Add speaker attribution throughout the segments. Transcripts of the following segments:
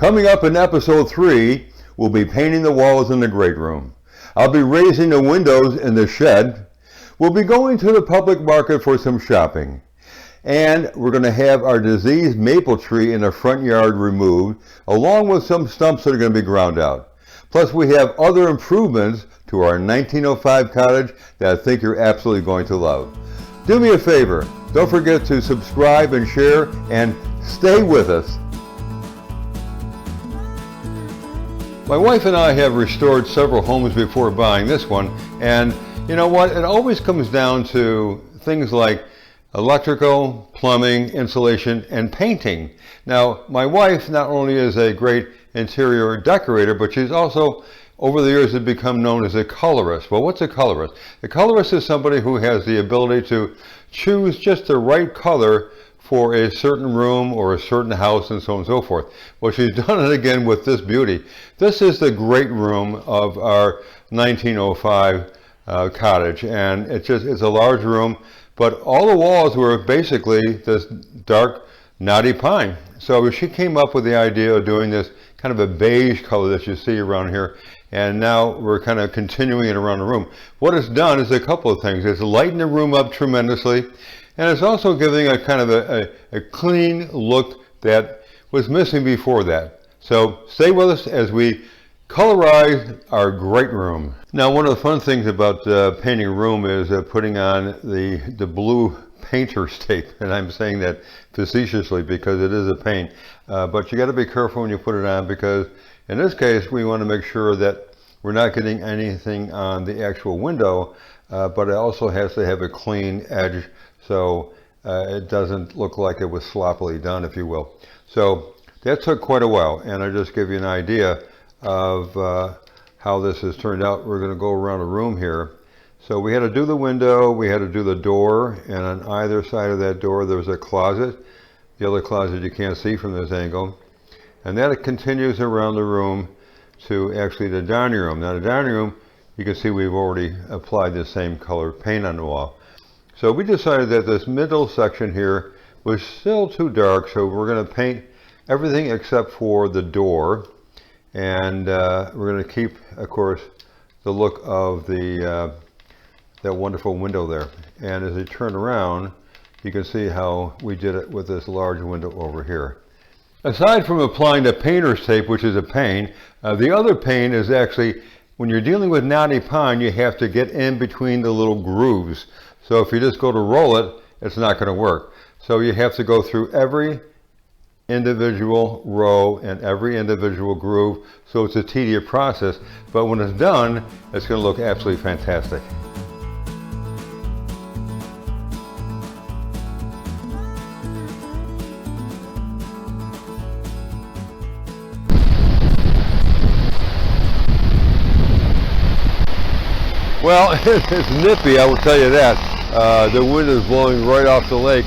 Speaker 1: Coming up in episode 3, we'll be painting the walls in the great room. I'll be raising the windows in the shed. We'll be going to the public market for some shopping. And we're going to have our diseased maple tree in the front yard removed, along with some stumps that are going to be ground out. Plus we have other improvements to our 1905 cottage that I think you're absolutely going to love. Do me a favor, don't forget to subscribe and share, and stay with us. My wife and I have restored several homes before buying this one, and you know what? It always comes down to things like electrical, plumbing, insulation, and painting. Now, my wife not only is a great interior decorator, but she's also, over the years, has become known as a colorist. Well, what's a colorist? A colorist is somebody who has the ability to choose just the right color for a certain room or a certain house and so on and so forth. Well, she's done it again with this beauty. This is the great room of our 1905 cottage, and it's a large room, but all the walls were basically this dark knotty pine. So she came up with the idea of doing this kind of a beige color that you see around here, and now we're kind of continuing it around the room. What it's done is a couple of things. It's lightened the room up tremendously, and it's also giving a kind of a clean look that was missing before that. So stay with us as we colorize our great room. Now, one of the fun things about painting a room is putting on the blue painter's tape, and I'm saying that facetiously because it is a pain. But you got to be careful when you put it on, because in this case we want to make sure that we're not getting anything on the actual window, but it also has to have a clean edge, so it doesn't look like it was sloppily done, if you will. So that took quite a while, and I just give you an idea of how this has turned out. We're going to go around the room here. So we had to do the window, we had to do the door, and on either side of that door there's a closet. The other closet you can't see from this angle. And that continues around the room to actually the dining room. Now the dining room, you can see we've already applied the same color paint on the wall. So we decided that this middle section here was still too dark, so we're going to paint everything except for the door. And we're going to keep, of course, the look of that wonderful window there. And as you turn around, you can see how we did it with this large window over here. Aside from applying the painter's tape, which is a pain, the other pain is actually, when you're dealing with knotty pine, you have to get in between the little grooves. So if you just go to roll it, it's not going to work. So you have to go through every individual row and every individual groove, so it's a tedious process, but when it's done, it's going to look absolutely fantastic. Well, it's nippy, I will tell you that. The wind is blowing right off the lake,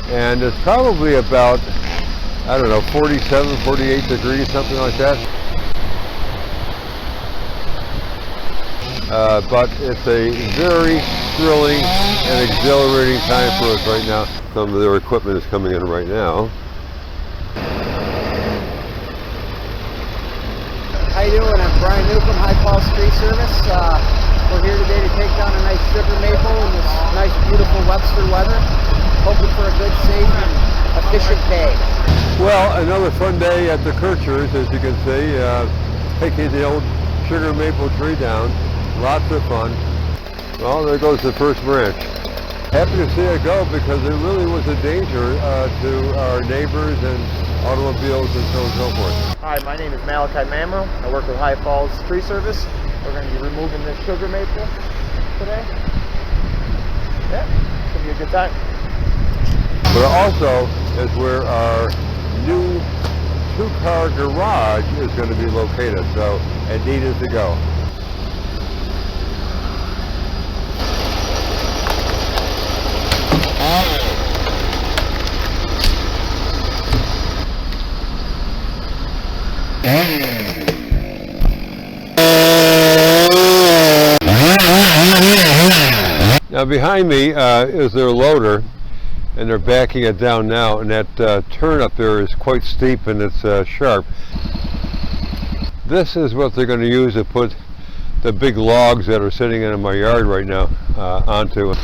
Speaker 1: and it's probably about, I don't know, 47, 48 degrees, something like that. But it's a very thrilling and exhilarating time for us right now. Some of their equipment is coming in right now.
Speaker 2: How you doing? I'm Brian Newcomb, High Falls Tree Service. We're here today to take down a nice sugar maple in this nice, beautiful Webster weather. Hoping for a good, safe, and efficient day.
Speaker 1: Well, another fun day at the Kirchers, as you can see, taking the old sugar maple tree down. Lots of fun. Well, there goes the first branch. Happy to see it go, because it really was a danger to our neighbors and automobiles and so on and so forth.
Speaker 2: Hi, my name is Malachi Mamro. I work with High Falls Tree Service. We're going to be removing this sugar maple today. Yeah, it's going to be a good time.
Speaker 1: But also is where our new two-car garage is going to be located, so it needed to go. Now behind me is their loader, and they're backing it down now, and that turn up there is quite steep and it's sharp. This is what they're going to use to put the big logs that are sitting in my yard right now onto.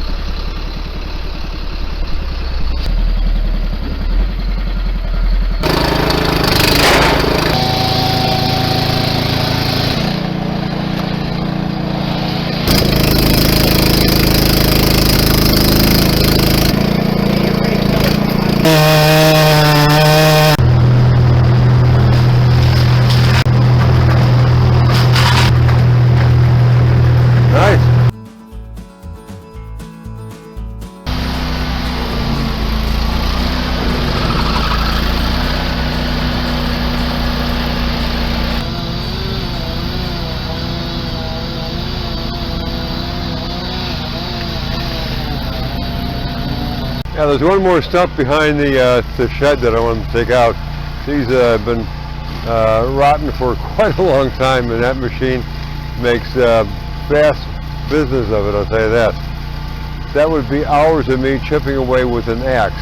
Speaker 1: Yeah, there's one more stump behind the shed that I want to take out. These have been rotten for quite a long time, and that machine makes fast business of it, I'll tell you that. That would be hours of me chipping away with an axe.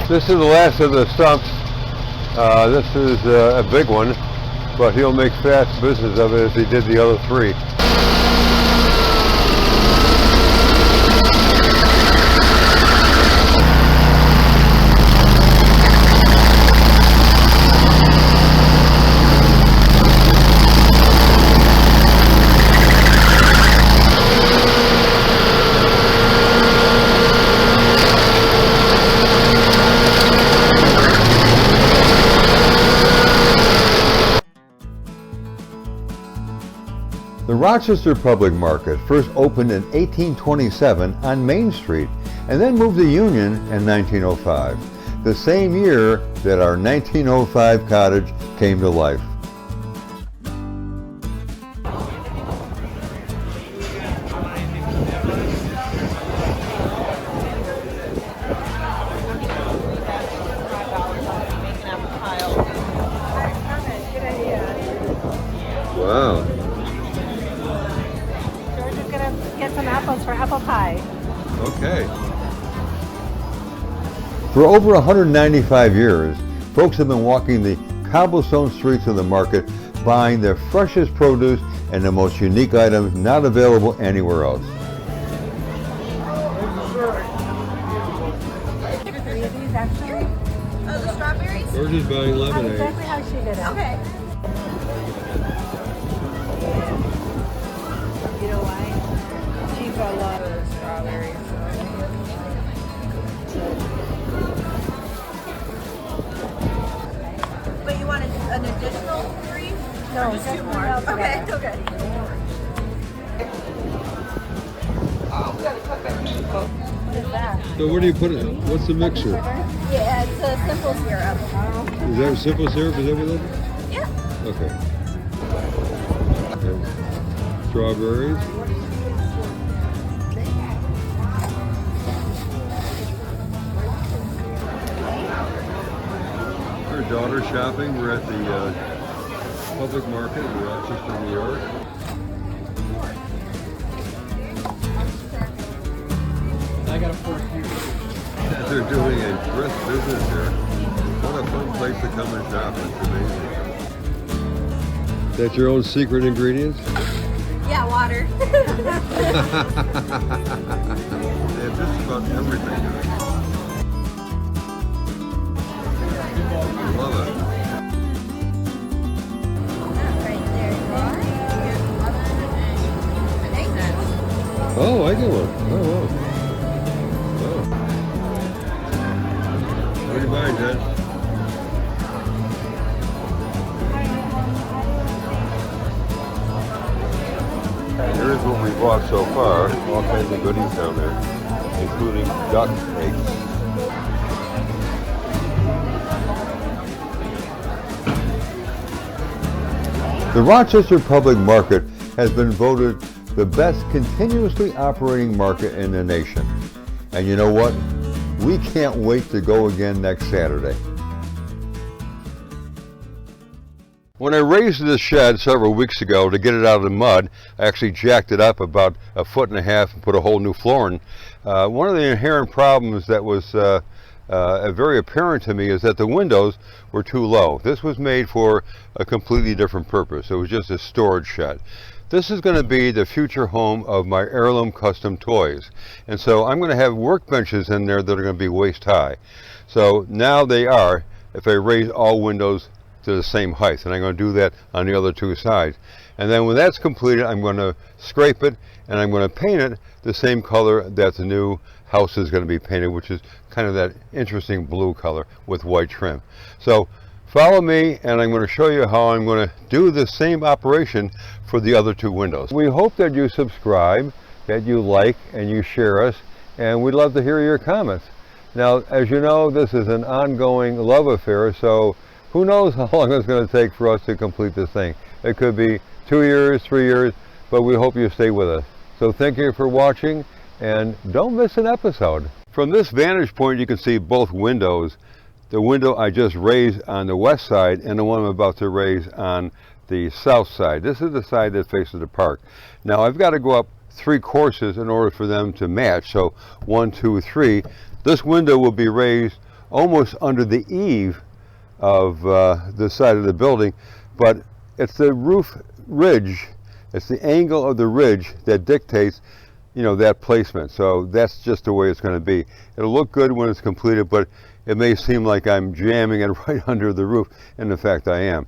Speaker 1: This is the last of the stumps. This is a big one, but he'll make fast business of it as he did the other three. The Rochester Public Market first opened in 1827 on Main Street and then moved to Union in 1905, the same year that our 1905 cottage came to life. Wow.
Speaker 3: Get some apples for apple pie.
Speaker 1: Okay. For over 195 years, folks have been walking the cobblestone streets of the market, buying the freshest produce and the most unique items not available anywhere else.
Speaker 3: Three of these actually.
Speaker 4: Oh, the strawberries?
Speaker 1: We're just buying
Speaker 3: That's
Speaker 1: lemonade.
Speaker 3: exactly how she did it.
Speaker 4: Okay.
Speaker 3: You know why? She's got a lot of strawberries.
Speaker 4: But you wanted an additional 3?
Speaker 3: No,
Speaker 4: Or just
Speaker 3: just
Speaker 4: 2
Speaker 3: one
Speaker 4: more?
Speaker 3: altogether.
Speaker 4: Okay, okay.
Speaker 3: What is that?
Speaker 1: So where do you put it? What's the mixer?
Speaker 4: Yeah, it's a simple syrup.
Speaker 1: Is that simple syrup? Is that what that is?
Speaker 4: Yeah.
Speaker 1: Okay. Okay. Strawberries. Our daughter shopping. We're at the public market in Rochester, New York.
Speaker 5: I got a fork here.
Speaker 1: They're doing a brisk business here. What a fun place to come and shop. It's amazing. That's your own secret ingredients?
Speaker 4: Yeah, water.
Speaker 1: They have just about everything in it. Love it.
Speaker 4: Right there.
Speaker 1: Oh, I get one. Oh, wow. Oh. What are you buying, Ted? Here's what we bought so far. All kinds of goodies down there, including duck eggs. The Rochester Public Market has been voted the best continuously operating market in the nation. And you know what? We can't wait to go again next Saturday. When I raised this shed several weeks ago to get it out of the mud, I actually jacked it up about 1.5 feet and put a whole new floor in. One of the inherent problems that was very apparent to me is that the windows were too low. This was made for a completely different purpose. It was just a storage shed. This is going to be the future home of my heirloom custom toys. And so I'm going to have workbenches in there that are going to be waist high. So now they are, if I raise all windows to the same height, and I'm going to do that on the other two sides. And then when that's completed, I'm going to scrape it and I'm going to paint it the same color that the new house is going to be painted, which is kind of that interesting blue color with white trim. So follow me and I'm going to show you how I'm going to do the same operation for the other two windows. We hope that you subscribe, that you like and you share us, and we'd love to hear your comments. Now, as you know, this is an ongoing love affair, so who knows how long it's going to take for us to complete this thing. It could be 2 years, 3 years, but we hope you stay with us. So thank you for watching, and don't miss an episode. From this vantage point, you can see both windows. The window I just raised on the west side and the one I'm about to raise on the south side. This is the side that faces the park. Now I've got to go up 3 courses in order for them to match. So 1, 2, 3. This window will be raised almost under the eave of the side of the building, but it's the roof ridge, it's the angle of the ridge that dictates, you know, that placement. So that's just the way it's going to be. It'll look good when it's completed, but it may seem like I'm jamming it right under the roof, and in fact I am.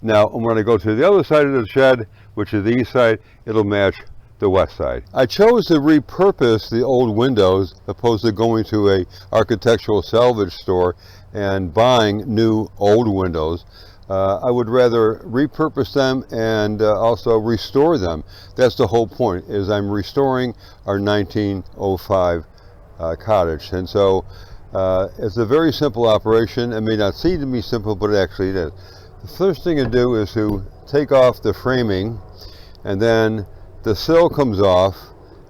Speaker 1: Now when I go to the other side of the shed, which is the east side, it'll match the west side. I chose to repurpose the old windows opposed to going to a architectural salvage store and buying new old windows. I would rather repurpose them and also restore them. That's the whole point, is I'm restoring our 1905 cottage. And so it's a very simple operation. It may not seem to be simple, but it actually is. The first thing to do is to take off the framing, and then the sill comes off,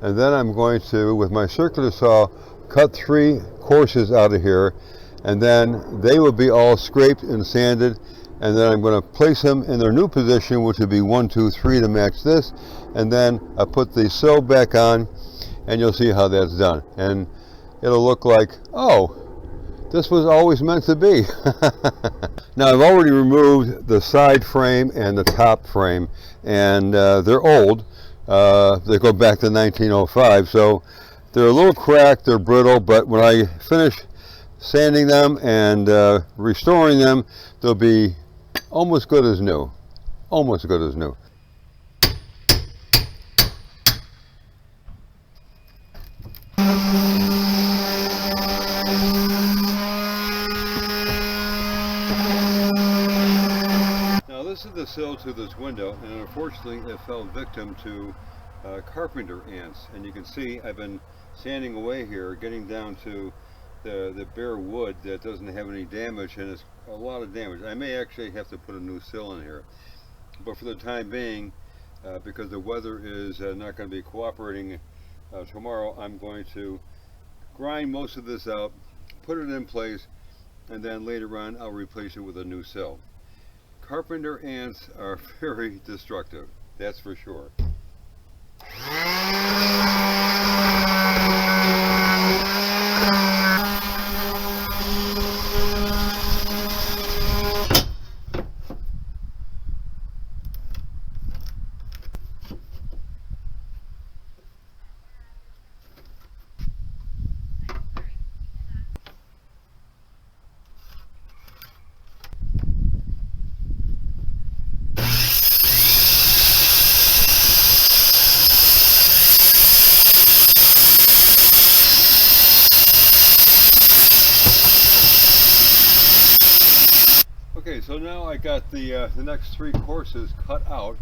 Speaker 1: and then I'm going to, with my circular saw, cut 3 courses out of here, and then they will be all scraped and sanded, and then I'm going to place them in their new position, which would be 1, 2, 3 to match this, and then I put the sill back on, and you'll see how that's done. And it'll look like, oh, this was always meant to be. Now I've already removed the side frame and the top frame, and they're old. They go back to 1905, so they're a little cracked, they're brittle, but when I finish sanding them and restoring them, they'll be almost good as new. Almost good as new. Now this is the sill to this window, and unfortunately it fell victim to carpenter ants. And you can see I've been sanding away here, getting down to the bare wood that doesn't have any damage, and it's a lot of damage. I may actually have to put a new sill in here, but for the time being, because the weather is not going to be cooperating tomorrow, I'm going to grind most of this out, put it in place, and then later on I'll replace it with a new sill. Carpenter ants are very destructive, that's for sure. Okay, so now I got the next 3 courses cut out,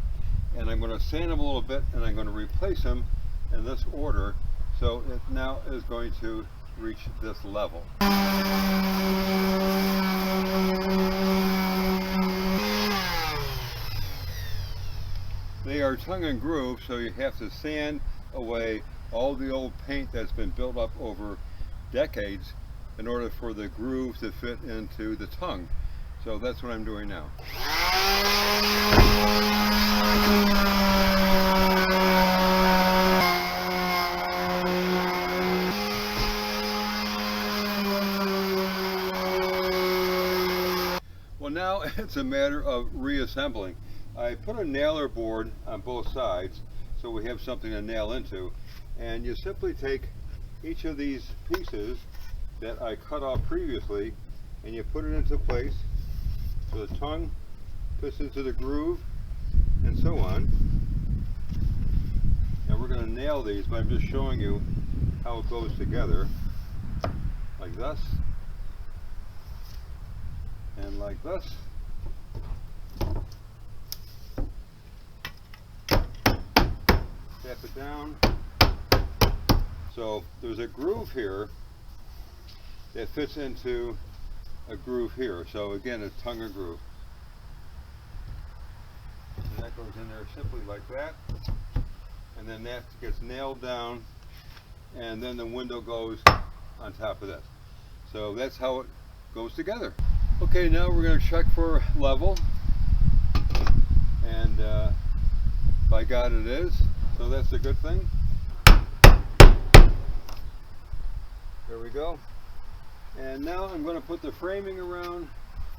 Speaker 1: and I'm going to sand them a little bit, and I'm going to replace them in this order, so it now is going to reach this level. They are tongue and groove, so you have to sand away all the old paint that's been built up over decades in order for the groove to fit into the tongue. So that's what I'm doing now. Well, now it's a matter of reassembling. I put a nailer board on both sides so we have something to nail into, and you simply take each of these pieces that I cut off previously and you put it into place so the tongue fits into the groove and so on. And we're going to nail these, but I'm just showing you how it goes together, like this and like this. Tap it down. So there's a groove here that fits into a groove here. So again, a tongue and groove. And that goes in there simply like that. And then that gets nailed down, and then the window goes on top of this. So that's how it goes together. Okay, now we're going to check for level, and by God it is, so that's a good thing. There we go. And now I'm going to put the framing around,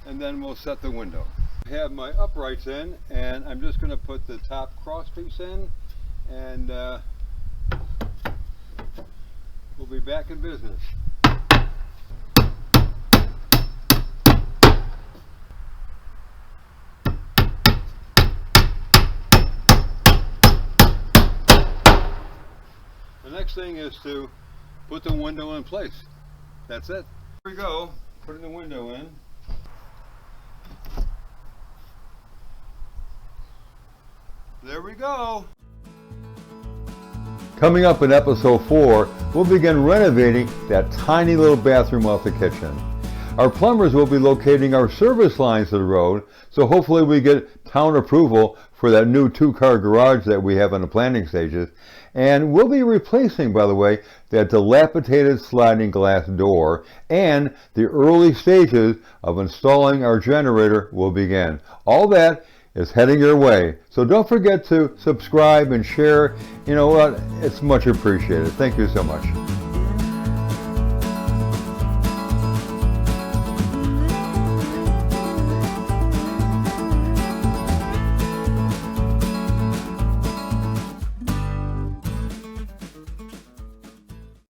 Speaker 1: and then we'll set the window. I have my uprights in, and I'm just going to put the top cross piece in, and we'll be back in business. The next thing is to put the window in place. That's it. Here we go, putting the window in. There we go. Coming up in episode 4, we'll begin renovating that tiny little bathroom off the kitchen. Our plumbers will be locating our service lines to the road, so hopefully we get town approval for that new 2-car garage that we have in the planning stages. And we'll be replacing, by the way, that dilapidated sliding glass door, and the early stages of installing our generator will begin. All that is heading your way. So don't forget to subscribe and share. You know what? It's much appreciated. Thank you so much.